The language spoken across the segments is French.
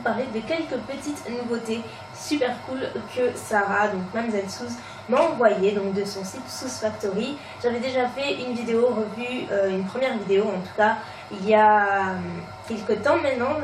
parler de quelques petites nouveautés super cool que Sarah, donc Mamzelle Suze, m'a envoyé donc de son site Suze Factory. J'avais déjà fait une vidéo revue, une première vidéo en tout cas, il y a quelques temps maintenant.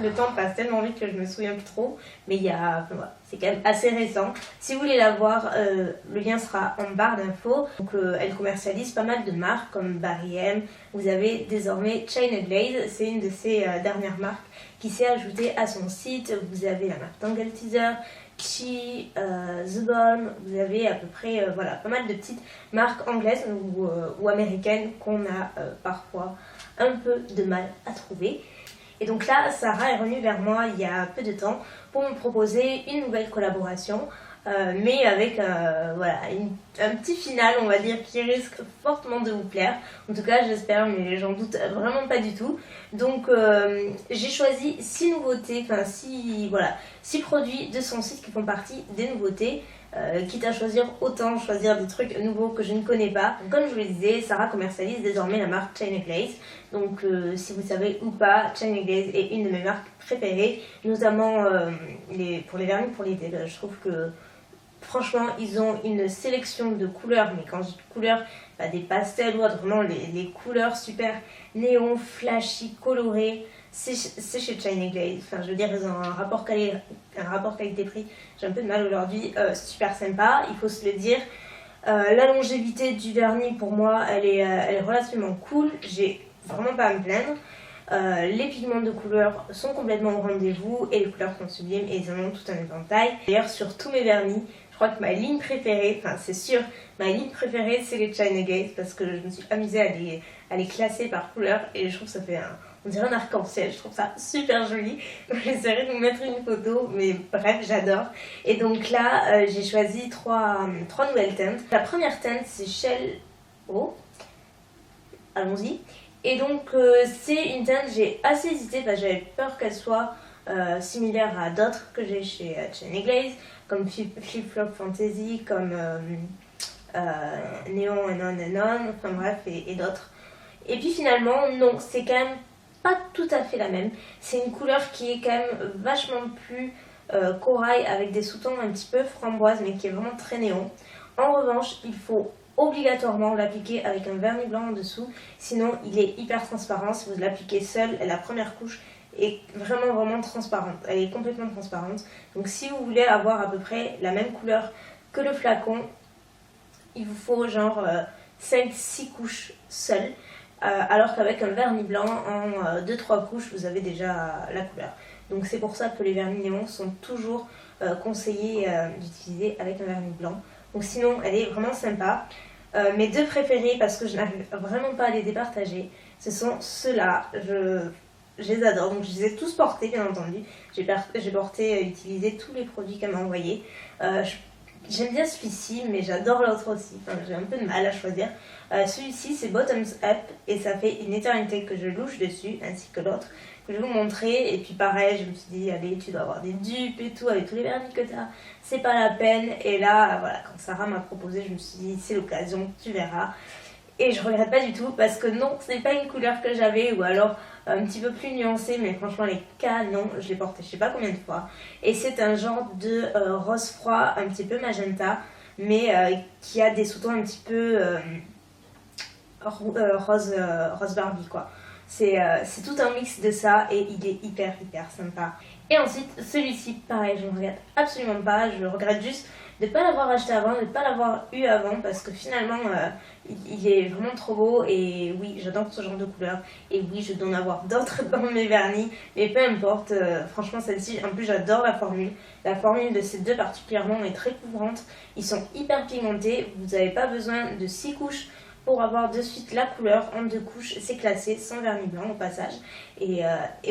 Le temps passe tellement vite que je me souviens plus trop, mais il y a, voilà, c'est quand même assez récent. Si vous voulez la voir, le lien sera en barre d'infos. Donc elle commercialise pas mal de marques comme Barry M. Vous avez désormais China Glaze, c'est une de ses dernières marques qui s'est ajoutée à son site. Vous avez la marque Tangle Teaser, Chi, The Balm, vous avez à peu près voilà, pas mal de petites marques anglaises ou américaines qu'on a parfois un peu de mal à trouver. Et donc là, Sarah est revenue vers moi il y a peu de temps pour me proposer une nouvelle collaboration, mais avec voilà, un petit final, on va dire, qui risque fortement de vous plaire. En tout cas, j'espère, mais j'en doute vraiment pas du tout. Donc, j'ai choisi 6 nouveautés, enfin 6 produits de son site qui font partie des nouveautés. Quitte à choisir, autant choisir des trucs nouveaux que je ne connais pas. Donc, comme je vous le disais, Sarah commercialise désormais la marque China Glaze. Donc si vous savez ou pas, China Glaze est une de mes marques préférées, notamment pour les vernis pour l'été. Je trouve que franchement ils ont une sélection de couleurs, mais quand je dis couleurs, des pastels ou autre, vraiment les couleurs super néon, flashy, colorées. C'est chez China Glaze, enfin je veux dire, ils ont un rapport qualité-prix, j'ai un peu de mal aujourd'hui, super sympa, il faut se le dire. La longévité du vernis pour moi elle est relativement cool, j'ai vraiment pas à me plaindre. Les pigments de couleur sont complètement au rendez-vous et les couleurs sont sublimes et ils en ont tout un éventail. D'ailleurs sur tous mes vernis, je crois que ma ligne préférée, enfin c'est sûr, ma ligne préférée c'est les China Glaze parce que je me suis amusée à les classer par couleur et je trouve que ça fait on dirait un arc-en-ciel, je trouve ça super joli. Donc j'essaierai de vous mettre une photo, mais bref, j'adore. Et donc là, j'ai choisi trois nouvelles teintes. La première teinte, c'est Shell O. Allons-y. Et donc, c'est une teinte, j'ai assez hésité parce que j'avais peur qu'elle soit similaire à d'autres que j'ai chez China Glaze, comme Flip Flop Fantasy, comme Neon Anon, enfin bref, et d'autres. Et puis finalement, non, c'est quand même pas tout à fait la même. C'est une couleur qui est quand même vachement plus corail avec des sous-tons un petit peu framboise mais qui est vraiment très néon. En revanche, il faut obligatoirement l'appliquer avec un vernis blanc en dessous, sinon il est hyper transparent. Si vous l'appliquez seul, la première couche est vraiment transparente, elle est complètement transparente. Donc si vous voulez avoir à peu près la même couleur que le flacon, il vous faut genre 5-6 couches seules. Alors qu'avec un vernis blanc en 2-3 couches vous avez déjà la couleur. Donc c'est pour ça que les vernis néons sont toujours conseillés d'utiliser avec un vernis blanc. Donc sinon elle est vraiment sympa. Mes deux préférés, parce que je n'arrive vraiment pas à les départager, ce sont ceux-là. Je les adore, donc je les ai tous portés bien entendu. J'ai porté, utilisé tous les produits qu'elle m'a envoyés. J'aime bien celui-ci, mais j'adore l'autre aussi. Enfin, j'ai un peu de mal à choisir. Celui-ci, c'est Bottoms Up et ça fait une éternité que je louche dessus, ainsi que l'autre, que je vais vous montrer. Et puis pareil, je me suis dit, allez, tu dois avoir des dupes et tout avec tous les vernis que tu as. C'est pas la peine. Et là, voilà, quand Sarah m'a proposé, je me suis dit, c'est l'occasion, tu verras. Et je regrette pas du tout parce que non, ce n'est pas une couleur que j'avais, ou alors un petit peu plus nuancée, mais franchement les canons, je l'ai porté je sais pas combien de fois. Et c'est un genre de rose froid, un petit peu magenta, mais qui a des sous-tons un petit peu rose Barbie quoi. C'est tout un mix de ça et il est hyper sympa. Et ensuite celui-ci, pareil, je ne regrette absolument pas, je regrette juste de ne pas l'avoir acheté avant, de ne pas l'avoir eu avant, parce que finalement il est vraiment trop beau. Et oui, j'adore ce genre de couleur, et oui, je dois en avoir d'autres dans mes vernis, mais peu importe. Franchement celle-ci, en plus j'adore la formule de ces deux particulièrement est très couvrante, ils sont hyper pigmentés, vous n'avez pas besoin de 6 couches pour avoir de suite la couleur en 2 couches, c'est classé sans vernis blanc au passage, et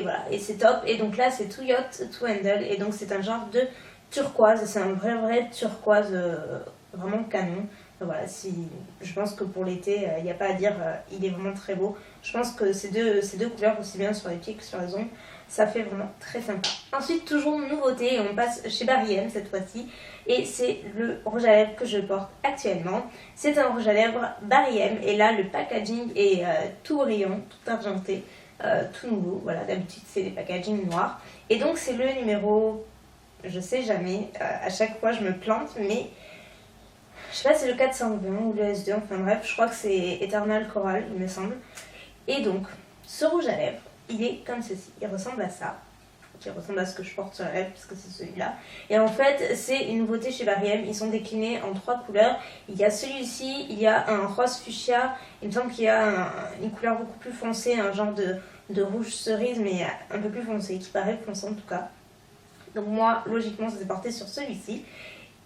voilà, et c'est top. Et donc là c'est Too Yacht to Handle, et donc c'est un genre de turquoise, c'est un vrai turquoise vraiment canon. Voilà, je pense que pour l'été, il n'y a pas à dire, il est vraiment très beau. Je pense que ces deux couleurs, aussi bien sur les pieds que sur les ongles, ça fait vraiment très sympa. Ensuite, toujours nouveauté, on passe chez Barry M cette fois-ci, et c'est le rouge à lèvres que je porte actuellement. C'est un rouge à lèvres Barry M, et là le packaging est tout rayon, tout argenté, tout nouveau. Voilà, d'habitude c'est des packaging noirs, Et donc c'est le numéro, je sais jamais, à chaque fois je me plante, mais je sais pas si c'est le 420 ou le S2, enfin bref, je crois que c'est Eternal Coral, il me semble. Et donc, ce rouge à lèvres, il est comme ceci, il ressemble à ça. Qui ressemble à ce que je porte sur la lèvre, puisque c'est celui-là. Et en fait, c'est une nouveauté chez Bariem, ils sont déclinés en 3 couleurs. Il y a celui-ci, il y a un rose fuchsia, il me semble qu'il y a une couleur beaucoup plus foncée, un genre de rouge cerise, mais un peu plus foncé, qui paraît foncé en tout cas. Donc moi, logiquement, ça s'est porté sur celui-ci.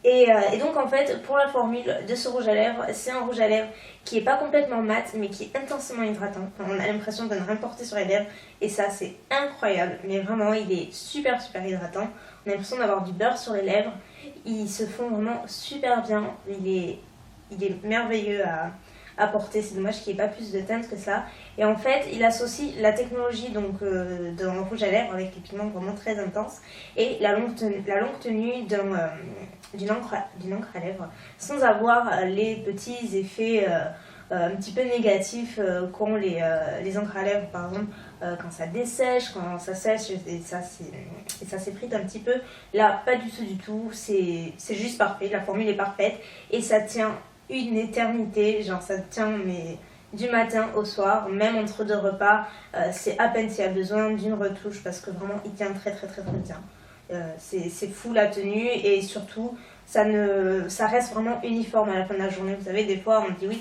Et donc en fait, pour la formule de ce rouge à lèvres, c'est un rouge à lèvres qui est pas complètement mat, mais qui est intensément hydratant. Enfin, on a l'impression de ne rien porter sur les lèvres, et ça c'est incroyable. Mais vraiment, il est super hydratant. On a l'impression d'avoir du beurre sur les lèvres. Ils se font vraiment super bien. Il est merveilleux à porter. C'est dommage qu'il n'y ait pas plus de teinte que ça. Et en fait, il associe la technologie donc d'un rouge à lèvres avec des pigments vraiment très intenses et la longue tenue d'une encre à lèvres, sans avoir les petits effets un petit peu négatifs qu'ont les encres à lèvres, par exemple quand ça dessèche, quand ça sèche et ça s'effrite un petit peu. Là, pas du tout, c'est juste parfait, la formule est parfaite et ça tient une éternité, genre ça tient mais du matin au soir, même entre 2 repas, c'est à peine s'il y a besoin d'une retouche parce que vraiment il tient très bien. C'est fou la tenue et surtout ça reste vraiment uniforme à la fin de la journée. Vous savez, des fois on dit oui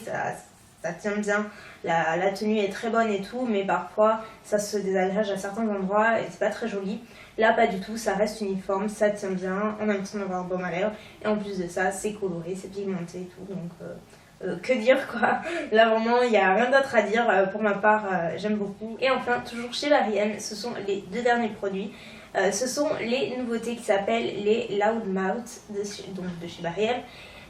ça tient bien, la tenue est très bonne et tout, mais parfois ça se désagrège à certains endroits et c'est pas très joli. Là pas du tout, ça reste uniforme, ça tient bien, on a l'impression d'avoir un baume à lèvres et en plus de ça c'est coloré, c'est pigmenté et tout, donc que dire quoi. Là vraiment il n'y a rien d'autre à dire, pour ma part j'aime beaucoup. Et enfin toujours chez Bariem, ce sont les 2 derniers produits. Ce sont les nouveautés qui s'appellent les Loudmouth de chez Bariem.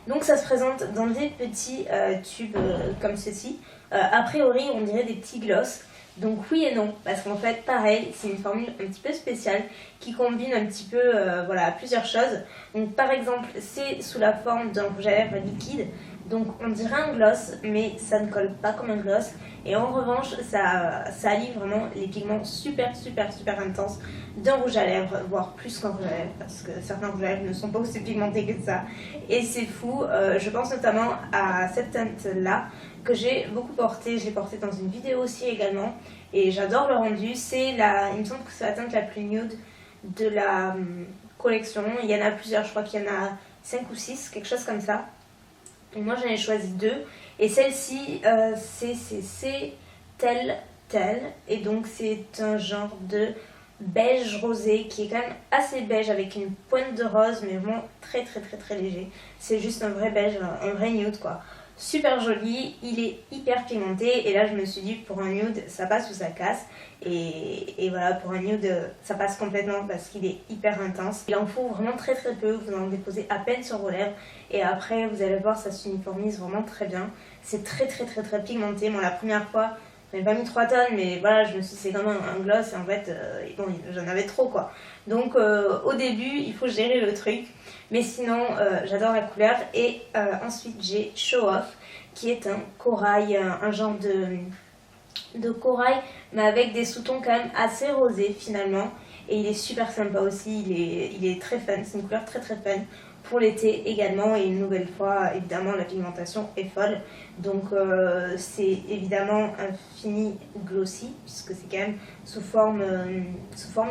Donc ça se présente dans des petits tubes comme ceci. A priori on dirait des petits gloss. Donc oui et non, parce qu'en fait pareil, c'est une formule un petit peu spéciale qui combine un petit peu voilà, plusieurs choses. Donc par exemple c'est sous la forme d'un rouge à lèvres liquide. Donc on dirait un gloss, mais ça ne colle pas comme un gloss. Et en revanche, ça allie vraiment les pigments super intenses d'un rouge à lèvres, voire plus qu'un rouge à lèvres, parce que certains rouges à lèvres ne sont pas aussi pigmentés que ça. Et c'est fou, je pense notamment à cette teinte-là, que j'ai beaucoup portée. Je l'ai portée dans une vidéo aussi également, et j'adore le rendu. Il me semble que c'est la teinte la plus nude de la collection. Il y en a plusieurs, je crois qu'il y en a 5 ou 6, quelque chose comme ça. Et moi j'en ai choisi 2 et celle-ci c'est Tel et donc c'est un genre de beige rosé qui est quand même assez beige avec une pointe de rose mais vraiment très léger. C'est juste un vrai beige, un vrai nude quoi. Super joli, il est hyper pigmenté et là je me suis dit pour un nude ça passe ou ça casse et voilà, pour un nude ça passe complètement parce qu'il est hyper intense. Il en faut vraiment très peu, vous en déposez à peine sur vos lèvres et après vous allez voir ça s'uniformise vraiment très bien. C'est très pigmenté. Moi la première fois j'avais pas mis 3 tonnes mais voilà, je me suis dit c'est comme un gloss et en fait bon, j'en avais trop quoi. Donc au début il faut gérer le truc. Mais sinon, j'adore la couleur. Et ensuite, j'ai Show Off, qui est un corail, un genre de corail, mais avec des sous-tons quand même assez rosés finalement. Et il est super sympa aussi, il est très fun, c'est une couleur très fun. Pour l'été également, et une nouvelle fois, évidemment, la pigmentation est folle. Donc c'est évidemment un fini glossy, puisque c'est quand même sous forme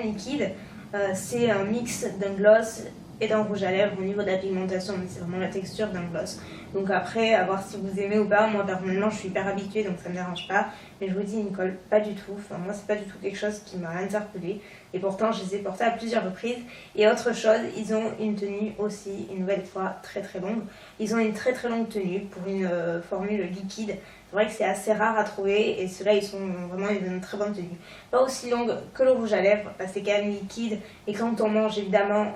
liquide. C'est un mix d'un gloss et d'un rouge à lèvres au niveau de la pigmentation, mais c'est vraiment la texture d'un gloss. Donc après, à voir si vous aimez ou pas. Moi personnellement je suis hyper habituée donc ça me dérange pas, mais je vous dis il ne colle pas du tout. Enfin moi c'est pas du tout quelque chose qui m'a interpellée et pourtant je les ai portés à plusieurs reprises. Et autre chose, ils ont une tenue aussi une nouvelle fois très longue. Ils ont une très longue tenue pour une formule liquide. C'est vrai que c'est assez rare à trouver et ceux-là ils ont une très bonne tenue. Pas aussi longue que le rouge à lèvres parce que c'est quand même liquide et quand on mange évidemment,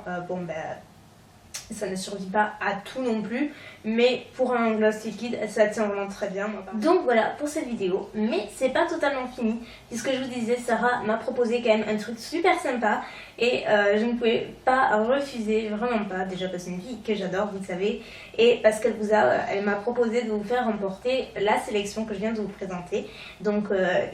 ça ne survit pas à tout non plus, mais pour un gloss liquide ça tient vraiment très bien. Donc voilà pour cette vidéo, mais c'est pas totalement fini puisque je vous disais Sarah m'a proposé quand même un truc super sympa et je ne pouvais pas refuser, vraiment pas, déjà parce que c'est une fille que j'adore, vous le savez, et parce elle m'a proposé de vous faire remporter la sélection que je viens de vous présenter. Donc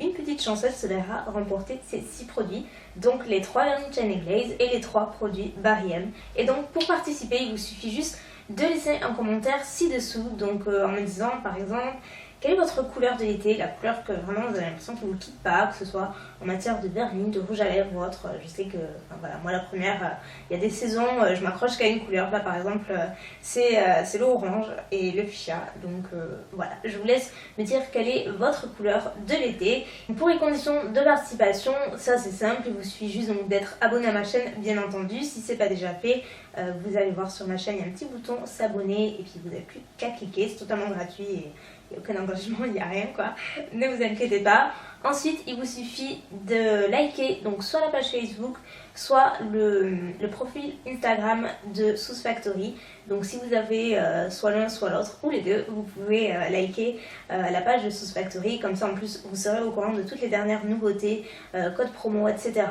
une petite chanceuse se verra remporter ces 6 produits, donc les 3 vernis Shine & Glaze et les 3 produits Barry M. Et donc pour participer, il vous suffit juste de laisser un commentaire ci-dessous, donc en me disant par exemple quelle est votre couleur de l'été, la couleur que vraiment vous avez l'impression qu'elle ne vous quitte pas, que ce soit en matière de vernis, de rouge à lèvres ou autre. Je sais que, enfin, voilà, moi la première, il y a des saisons, je m'accroche qu'à une couleur. Là par exemple, c'est l'orange et le fuchsia. Donc voilà, je vous laisse me dire quelle est votre couleur de l'été. Pour les conditions de participation, ça c'est simple, il vous suffit juste d'être abonné à ma chaîne, bien entendu. Si ce n'est pas déjà fait, vous allez voir sur ma chaîne, il y a un petit bouton s'abonner et puis vous n'avez plus qu'à cliquer, c'est totalement gratuit et il n'y a aucun engagement, il n'y a rien quoi, ne vous inquiétez pas. Ensuite, il vous suffit de liker donc soit la page Facebook, soit le profil Instagram de Sauce Factory. Donc si vous avez soit l'un soit l'autre ou les deux, vous pouvez liker la page de Sauce Factory. Comme ça en plus vous serez au courant de toutes les dernières nouveautés, codes promo, etc.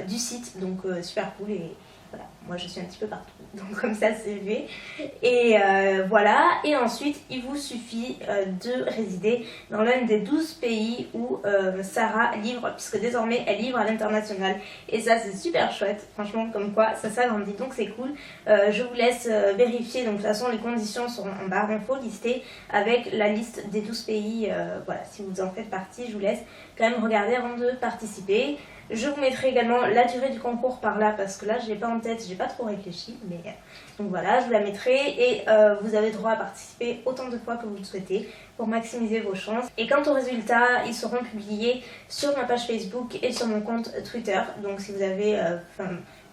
Du site. Donc super cool et voilà, moi je suis un petit peu partout, donc comme ça c'est fait. Et voilà, et ensuite il vous suffit de résider dans l'un des 12 pays où Sarah livre, puisque désormais elle livre à l'international. Et ça c'est super chouette, franchement, comme quoi ça s'agrandit, donc c'est cool. Je vous laisse vérifier, donc de toute façon les conditions seront en barre d'infos listées avec la liste des 12 pays. Voilà, si vous en faites partie, je vous laisse quand même regarder avant de participer. Je vous mettrai également la durée du concours par là parce que là je l'ai pas en tête, j'ai pas trop réfléchi, mais donc voilà, je vous la mettrai et vous avez droit à participer autant de fois que vous le souhaitez pour maximiser vos chances. Et quant aux résultats, ils seront publiés sur ma page Facebook et sur mon compte Twitter. Donc si vous avez,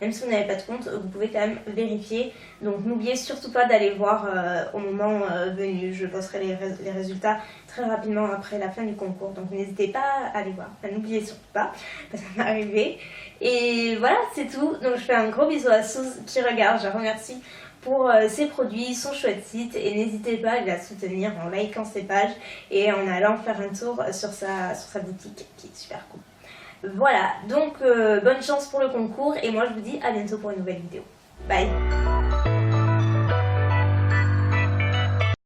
même si vous n'avez pas de compte, vous pouvez quand même vérifier. Donc n'oubliez surtout pas d'aller voir au moment venu. Je posterai les résultats très rapidement après la fin du concours. Donc n'hésitez pas à aller voir. Enfin, n'oubliez surtout pas, parce que ça m'est arrivé. Et voilà, c'est tout. Donc je fais un gros bisou à Suze qui regarde. Je la remercie pour ses produits, son chouette site. Et n'hésitez pas à la soutenir en likant ses pages et en allant faire un tour sur sa boutique qui est super cool. Voilà, donc bonne chance pour le concours et moi je vous dis à bientôt pour une nouvelle vidéo. Bye!